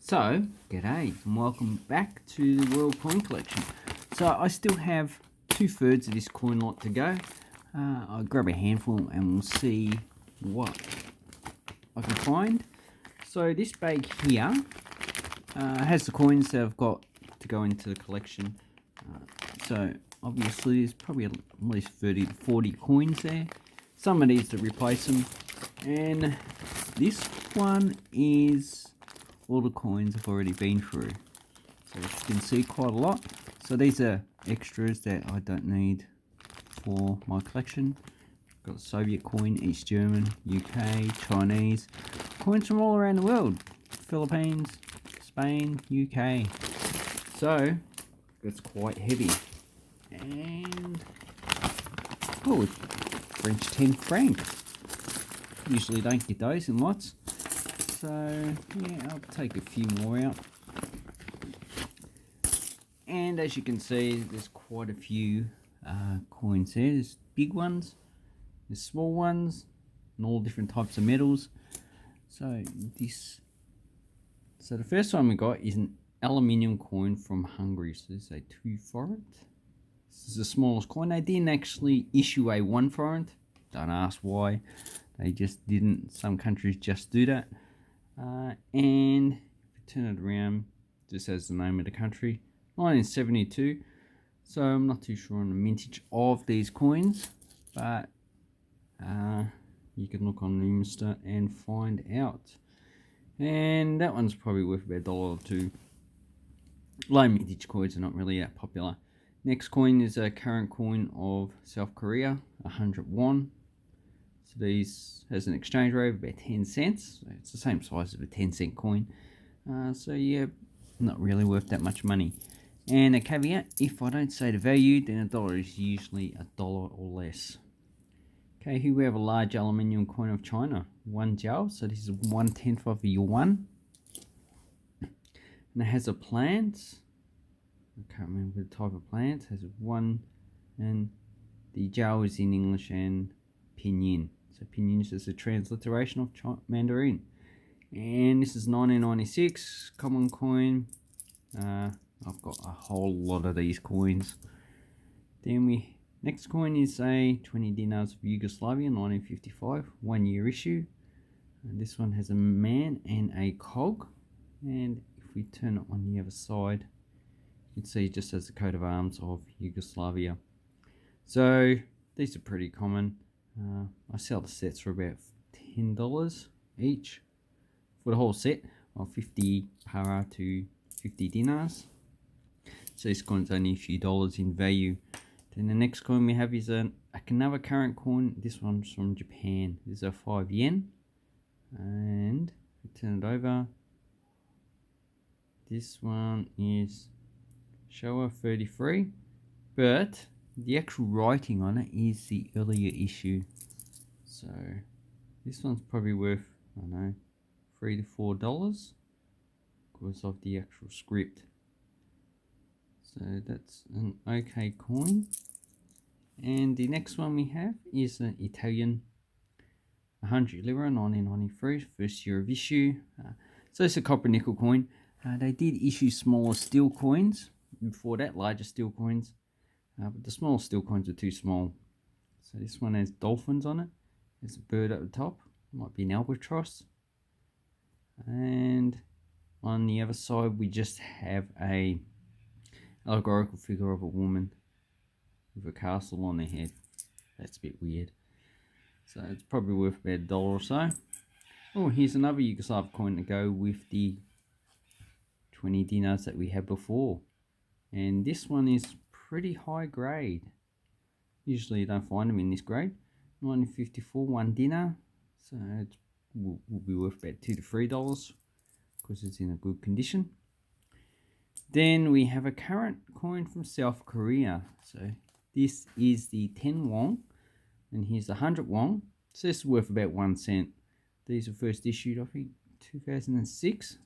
So, g'day and welcome back to the World Coin Collection. So I still have 2/3 of this coin lot to go. I'll grab a handful and we'll see what I can find. So this bag here has the coins that I've got to go into the collection. So obviously there's probably at least 30 to 40 coins there. Some of these to replace them. And this one is all the coins I've already been through. So as you can see, quite a lot. So these are extras that I don't need for my collection. Got Soviet coin, East German, UK, Chinese, coins from all around the world. Philippines, Spain, UK. So that's quite heavy. And oh, French 10 franc. Usually don't get those in lots. So yeah, I'll take a few more out. And as you can see, there's quite a few coins there. There's big ones, there's small ones, and all different types of metals. So the first one we got is an aluminium coin from Hungary. So this is a 2 forint. This is the smallest coin. They didn't actually issue a 1 forint. Don't ask why. They just didn't. Some countries just do that. And if you turn it around, just as the name of the country, 1972. So I'm not too sure on the mintage of these coins, but you can look on Numista and find out. And that one's probably worth about $1 or $2. Low mintage coins are not really that popular. Next coin is a current coin of South Korea, 100 won. So these has an exchange rate of about 10 cents. So it's the same size as a 10-cent coin. So yeah, not really worth that much money. And a caveat, if I don't say the value, then $1 is usually $1 or less. Okay, here we have a large aluminium coin of China, 1 jiao. So this is 1/10 of a yuan. And it has a plant. I can't remember the type of plant. It has one, and the jiao is in English and pinyin. So pinyin is just a transliteration of Mandarin. And this is 1996 common coin. I've got a whole lot of these coins. Then next coin is a 20 dinars of Yugoslavia, 1955, 1 year issue. And this one has a man and a cog. And if we turn it on the other side, you can see it just has the coat of arms of Yugoslavia. So these are pretty common. I sell the sets for about $10 each for the whole set, of 50 para to 50 dinars. So this coin's only a few dollars in value. Then the next coin we have is another current coin. This one's from Japan. This is a 5 yen. And if we turn it over, this one is Showa 33, but the actual writing on it is the earlier issue. So this one's probably worth, I don't know, $3 to $4 because of the actual script. So that's an okay coin. And the next one we have is an Italian 100 lira, 1993, first year of issue. So it's a copper nickel coin. They did issue smaller steel coins before that, larger steel coins. But the small steel coins are too small. So this one has dolphins on it. There's a bird at the top. Might be an albatross. And on the other side we just have a allegorical figure of a woman with a castle on their head. That's a bit weird. So it's probably worth about $1 or so. Oh, here's another Yugoslav coin to go with the 20 dinars that we had before. And this one is pretty high grade. Usually you don't find them in this grade. 1954, 1 dinar. So it will be worth about $2 to $3 because it's in a good condition. Then we have a current coin from South Korea. So this is the 10 won, and here's the 100 won. So this is worth about 1 cent. These were first issued, I think, 2006.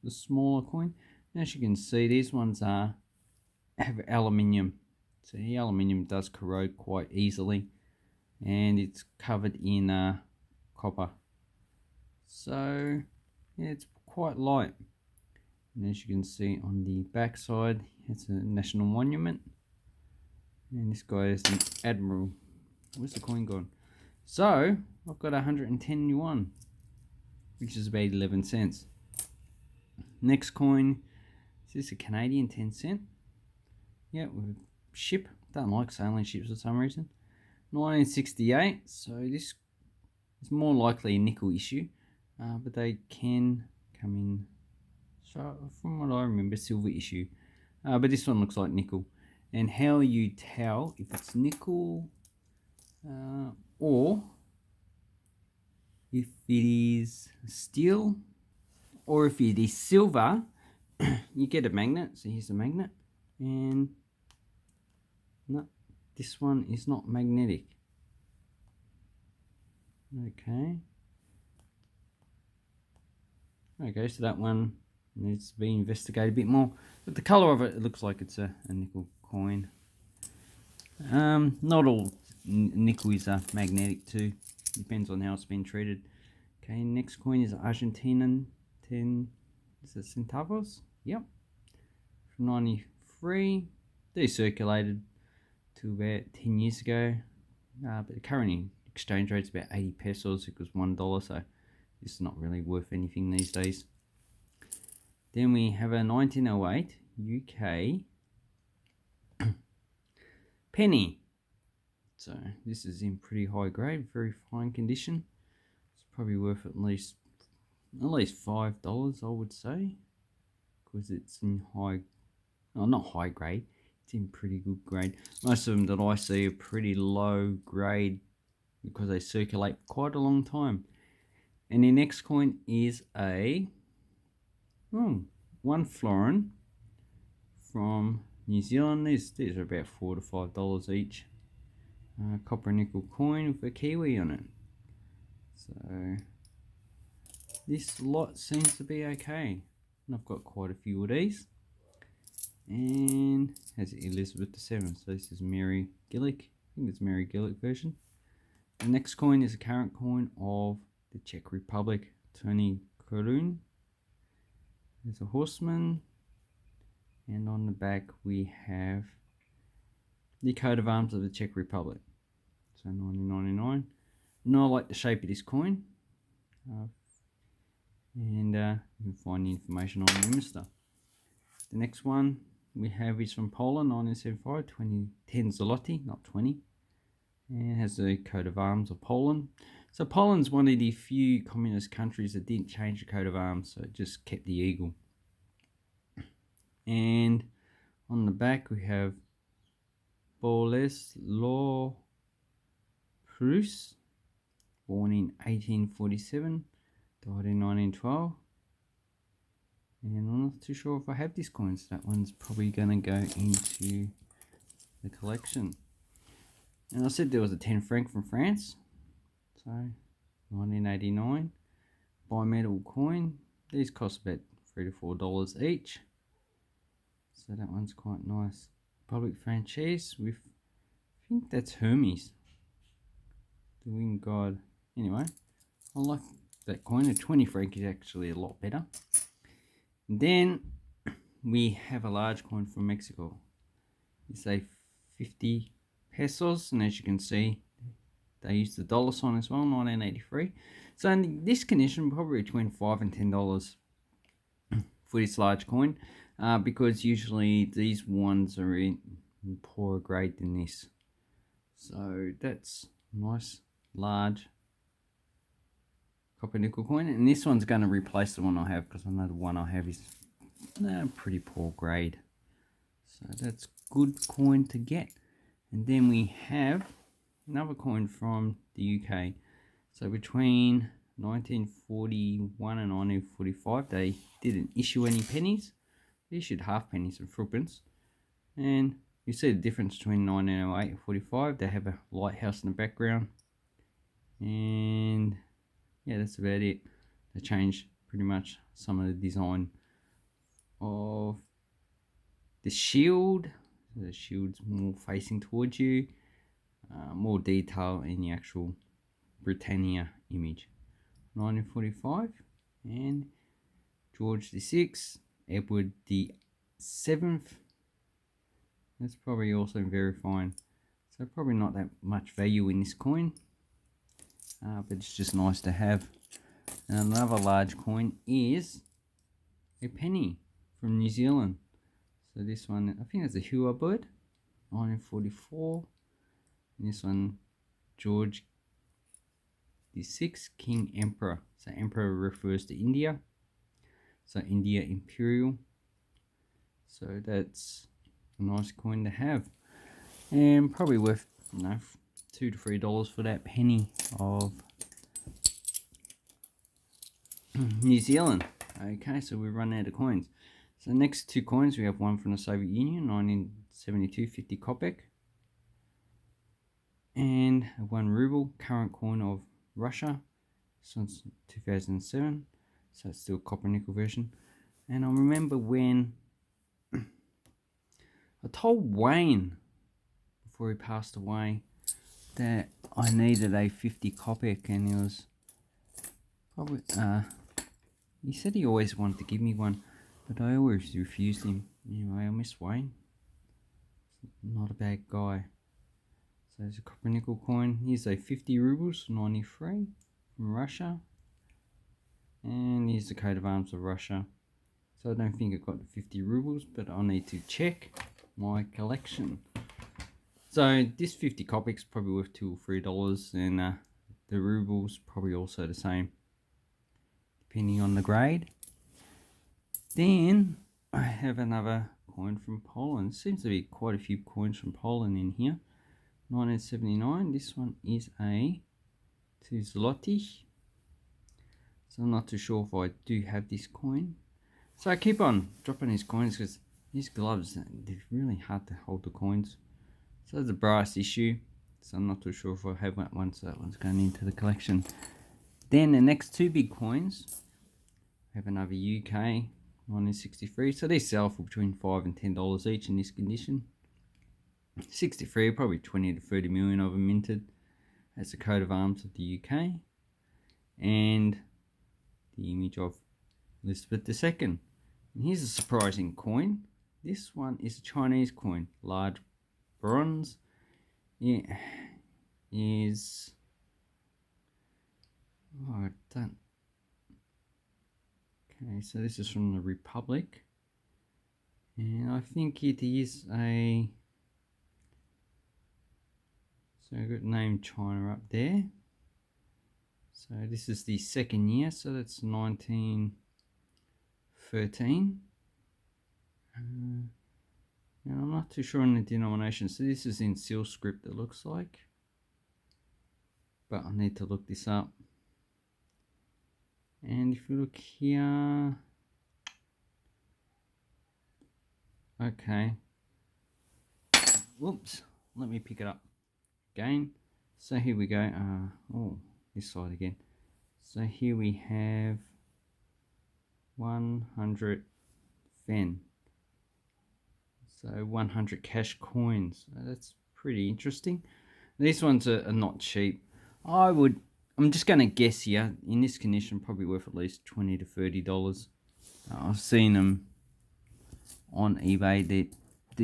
The smaller coin. As you can see, these ones have aluminium. So the aluminium does corrode quite easily, and it's covered in copper. So yeah, it's quite light. And as you can see on the back side, it's a national monument. And this guy is an admiral. Where's the coin gone? So, I've got 110 yuan, which is about 11 cents. Next coin, is this a Canadian 10 cent? Yeah, with ship. Don't like sailing ships for some reason. 1968, so this is more likely a nickel issue, but they can come in, so from what I remember, silver issue. But this one looks like nickel. And how you tell if it's nickel or if it is steel or if it is silver, you get a magnet. So here's a magnet, and no, this one is not magnetic. Okay, so that one needs to be investigated a bit more, but the color of it, it looks like it's a nickel coin. Not all nickel is magnetic too, depends on how it's been treated. Okay, next coin is Argentinian 10, is it centavos? Yep, from 93. They circulated to about 10 years ago, but the current exchange rate's about 80 pesos equals $1, so it's not really worth anything these days. Then we have a 1908 UK penny. So this is in pretty high grade, very fine condition. It's probably worth at least $5, I would say, because it's in not high grade, it's in pretty good grade. Most of them that I see are pretty low grade because they circulate for quite a long time. And the next coin is a one florin from New Zealand. These are about $4 to $5 each. Copper nickel coin with a kiwi on it. So this lot seems to be okay. And I've got quite a few of these. And has Elizabeth II. So this is Mary Gillick. I think it's Mary Gillick version. The next coin is a current coin of the Czech Republic, Tony Korun. There's a horseman, and on the back we have the coat of arms of the Czech Republic. So 1999. And I like the shape of this coin, and you can find the information on the minister. The next one we have is from Poland, 1975, 10 zloty, not 20. And it has the coat of arms of Poland. So Poland's one of the few communist countries that didn't change the coat of arms, so it just kept the eagle. And on the back we have Boleslaw Prus, born in 1847, died in 1912. And I'm not too sure if I have this coin, so that one's probably going to go into the collection. And I said there was a 10 franc from France, so 1989, bimetal coin. These cost about $3 to $4 each, so that one's quite nice. Public franchise with, I think that's Hermes, the winged god. Anyway, I like that coin. A 20 franc is actually a lot better. And then we have a large coin from Mexico. It's a 50 pesos, and as you can see, they use the dollar sign as well, 1983. So in this condition, probably between $5 and $10 for this large coin, because usually these ones are in poorer grade than this. So that's nice, large copper nickel coin, and this one's going to replace the one I have, because I know the one I have is pretty poor grade. So that's good coin to get. And then we have another coin from the UK. So between 1941 and 1945, they didn't issue any pennies. They issued half pennies and threepence. And you see the difference between 1908 and 45. They have a lighthouse in the background. And yeah, that's about it. They changed pretty much some of the design of the shield. So the shield's more facing towards you. More detail in the actual Britannia image. 1945, and George VI Edward the 7th. That's probably also very fine. So probably not that much value in this coin, but it's just nice to have. And another large coin is a penny from New Zealand. So this one, I think it's a Hua bird, 1944. And this one, George the 6th, King Emperor. So Emperor refers to India. So India Imperial. So that's a nice coin to have. And probably worth, you know, $2 to $3 for that penny of New Zealand. Okay, so we've run out of coins. So the next two coins, we have one from the Soviet Union, 1972, 50 Kopek. And 1 ruble, current coin of Russia, since 2007. So it's still a copper nickel version. And I remember when I told Wayne, before he passed away, that I needed a 50 Kopek, and he was probably, he said he always wanted to give me one, but I always refused him. Anyway, I miss Wayne. Not a bad guy. So there's a copper nickel coin. Here's a 50 rubles, 93 from Russia. And here's the coat of arms of Russia. So I don't think I got the 50 rubles, but I'll need to check my collection. So this 50 Kopek's probably worth $2 or $3, and the rubles probably also the same, depending on the grade. Then I have another coin from Poland. Seems to be quite a few coins from Poland in here. 1979. This one is a 2 zloty. So I'm not too sure if I do have this coin. So I keep on dropping these coins because these gloves, they're really hard to hold the coins. So there's a brass issue. So I'm not too sure if I have one, so that one's going into the collection. Then the next two big coins, I have another UK 1963. So they sell for between $5 and $10 each in this condition. 63, probably 20 to 30 million of them minted. That's the coat of arms of the UK. And the image of Elizabeth II. And here's a surprising coin. This one is a Chinese coin, large bronze. It is, oh, I don't. Okay, so this is from the Republic, and I think it is a, so I got name China up there. So this is the second year, so that's 1913. Now I'm not too sure on the denomination, so this is in seal script, it looks like, but I need to look this up. And if you look here, okay, whoops, let me pick it up again. So here we go. Oh, this side again. So here we have 100 fen. So 100 cash coins. That's pretty interesting. These ones are not cheap. I'm just going to guess here, in this condition, probably worth at least $20 to $30. I've seen them on eBay. They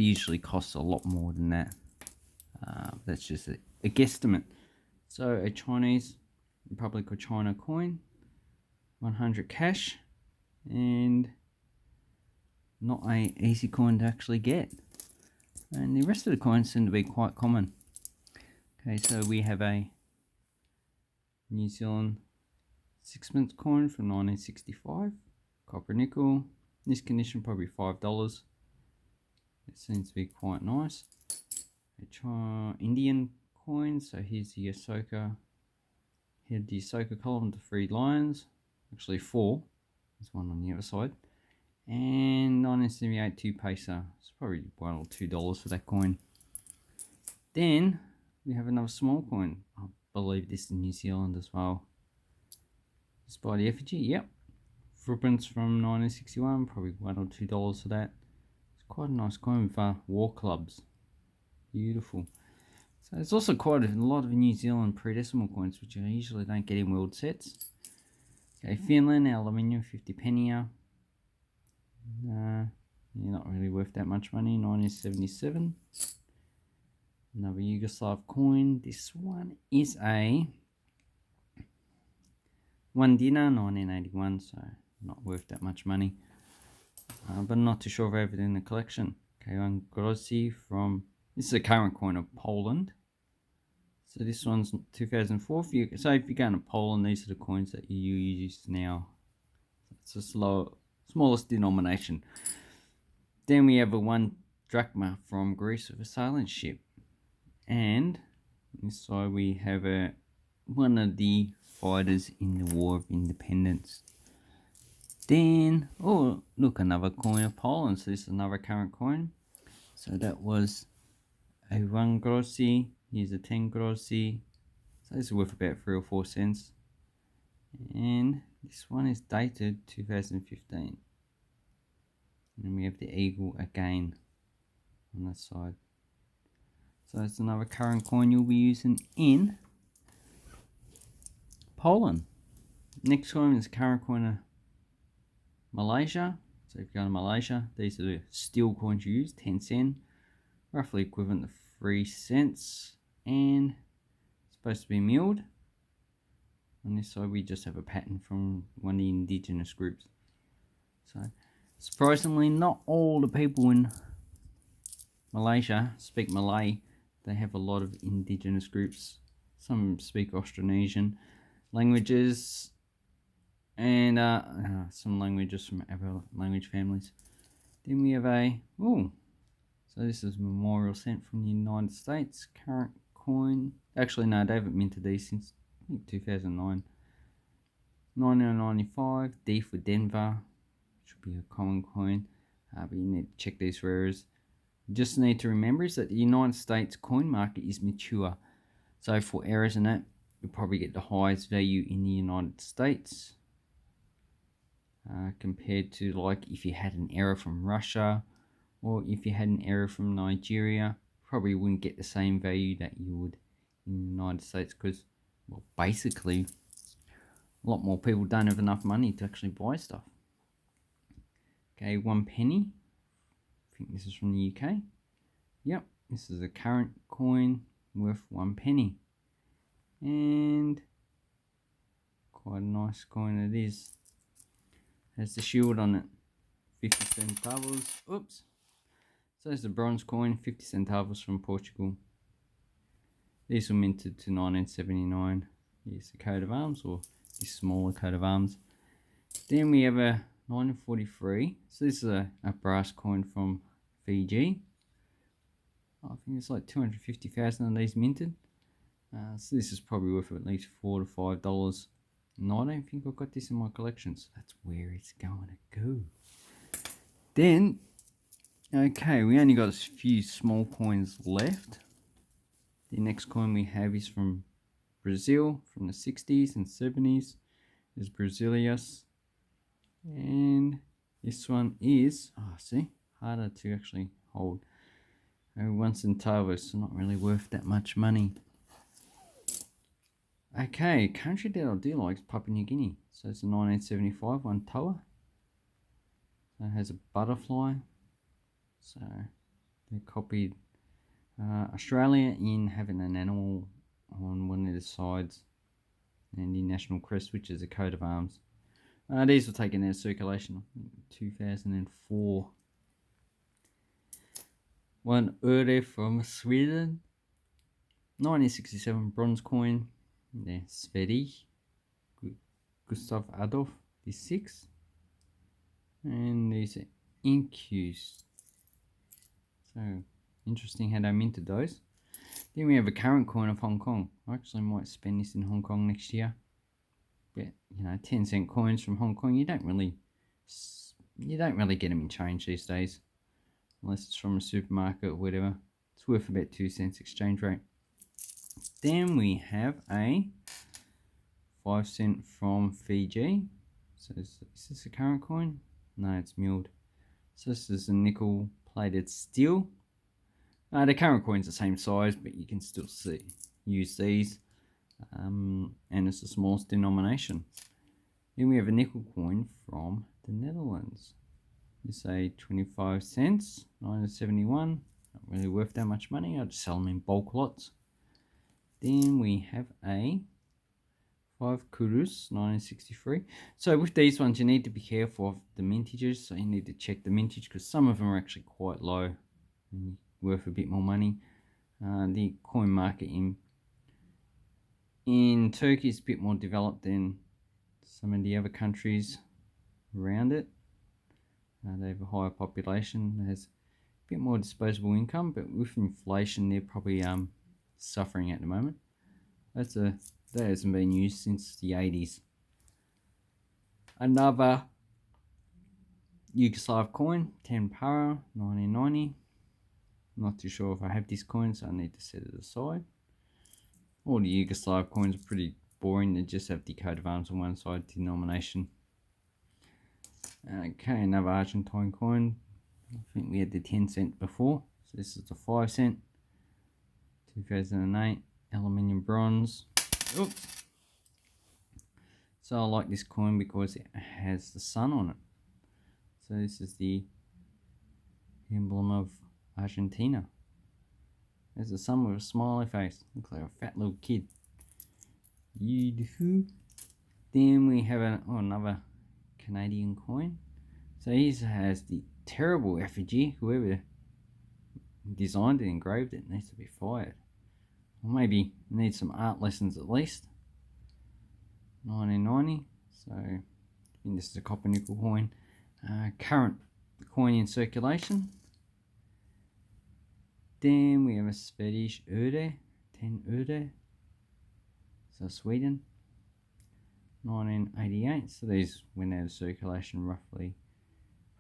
usually cost a lot more than that. That's just a guesstimate. So a Chinese Republic of China coin, 100 cash, and not a easy coin to actually get. And the rest of the coins seem to be quite common. Okay, so we have a New Zealand sixpence coin from 1965, copper nickel. In this condition, probably $5. It seems to be quite nice. A Indian coin. So here's the Ahsoka. Here the Ahsoka column, the 3 lions. Actually 4. There's one on the other side. And 1978 2 peso. It's probably $1 or $2 for that coin. Then we have another small coin. I believe this is New Zealand as well. It's by the effigy. Yep. Footprints from 1961. Probably $1 or $2 for that. It's quite a nice coin with war clubs. Beautiful. So there's also quite a lot of New Zealand pre-decimal coins, which I usually don't get in world sets. Okay, Finland aluminium 50 penny. worth that much money. 1977. Another Yugoslav coin. This one is a 1 dinar, 1981, so not worth that much money. But not too sure if I have it in the collection. Okay, one Grozzi from, this is a current coin of Poland. So this one's 2004. So if you're going to Poland, these are the coins that you use now. It's a smallest denomination. Then we have a 1 drachma from Greece of a sailing ship. And this side we have one of the fighters in the War of Independence. Then, oh look, another coin of Poland. So this is another current coin. So that was a 1 groszy. Here's a 10 groszy. So this is worth about 3 or 4 cents. And this one is dated 2015. And we have the eagle again on that side. So it's another current coin you'll be using in Poland. Next coin is a current coin of Malaysia. So if you go to Malaysia, these are the steel coins you use, 10 cent, roughly equivalent to 3 cents, and it's supposed to be milled. On this side we just have a pattern from one of the indigenous groups. So surprisingly, not all the people in Malaysia speak Malay. They have a lot of indigenous groups. Some speak Austronesian languages and some languages from other language families. Then we have so this is a memorial sent from the United States, current coin. Actually no, they haven't minted these since I think 2009. 1995, D for Denver, should be a common coin, but you need to check these for errors. You just need to remember is that the United States coin market is mature, so for errors in that, you'll probably get the highest value in the United States compared to like if you had an error from Russia or if you had an error from Nigeria, probably wouldn't get the same value that you would in the United States because, well, basically a lot more people don't have enough money to actually buy stuff. Okay, 1 penny. I think this is from the UK. Yep, this is a current coin worth 1 penny. And quite a nice coin it is. Has the shield on it. 50 centavos. Oops. So there's the bronze coin, 50 centavos from Portugal. These were minted to 1979. Here's the coat of arms, or this smaller coat of arms. Then we have a 1943. So this is a brass coin from Fiji. I think it's like 250,000 of these minted. So this is probably worth at least $4 to $5. No, I don't think I've got this in my collection, so that's where it's going to go. Then, okay, we only got a few small coins left. The next coin we have is from Brazil, from the 60s and 70s. Is Brazilius. And this one is, see, harder to actually hold. 1 centavo, so not really worth that much money. Okay, country that I do like is Papua New Guinea. So it's a 1975 one toa. So it has a butterfly. So they copied Australia in having an animal on one of the sides and the national crest, which is a coat of arms. These were taken out of circulation in 2004. 1 öre from Sweden. 1967 bronze coin. Yeah, Sverige. Gustav Adolf the 6th. And these are INQs. So interesting how they minted those. Then we have a current coin of Hong Kong. I actually might spend this in Hong Kong next year. But you know, 10 cent coins from Hong Kong, you don't really get them in change these days, unless it's from a supermarket or whatever. It's worth about 2 cents exchange rate. Then we have a 5 cent from Fiji. So is this a current coin? No, it's milled. So this is a nickel plated steel. The current coin's the same size, but you can still use these. And it's the smallest denomination. Then we have a nickel coin from the Netherlands. You say 25 cents, 1971. Not really worth that much money. I'll just sell them in bulk lots. Then we have a 5 kurus, 1963. So with these ones, you need to be careful of the mintages. So you need to check the mintage because some of them are actually quite low and worth a bit more money. The coin market in Turkey is a bit more developed than some of the other countries around it. They have a higher population, that has a bit more disposable income, but with inflation, they're probably suffering at the moment. That hasn't been used since the 80s. Another Yugoslav coin, 10 para, 1990. Not too sure if I have this coin, so I need to set it aside. All the Yugoslav coins are pretty boring. They just have the coat of arms on one side, denomination. Okay, another Argentine coin. I think we had the 10 cent before. So this is the 5 cent. 2008, aluminium bronze. Oops. So I like this coin because it has the sun on it. So this is the emblem of Argentina. There's the sun with a smiley face. Looks like a fat little kid. Beautiful. Then we have another Canadian coin. So this has the terrible effigy. Whoever designed it, engraved it, needs to be fired. Or maybe needs some art lessons at least. 1990. So I think this is a copper nickel coin. Current coin in circulation. Then we have a Swedish öre, 10 öre. So Sweden. 1988. So these went out of circulation roughly,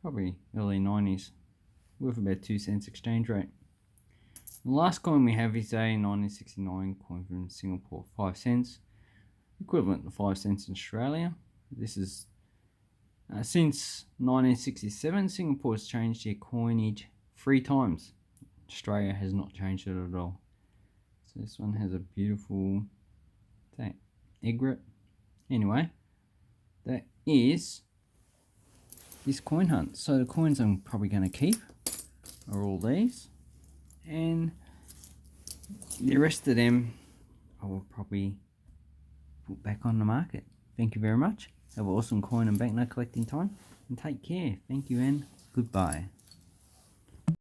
probably early 90s, worth about 2 cents exchange rate. The last coin we have is a 1969 coin from Singapore, 5 cents, equivalent to 5 cents in Australia. This is since 1967, Singapore has changed their coinage 3 times. Australia has not changed it at all. So this one has a beautiful egret. Anyway, that is this coin hunt. So the coins I'm probably going to keep are all these, and the rest of them I will probably put back on the market. Thank you very much. Have an awesome coin and banknote collecting time, and take care. Thank you and goodbye.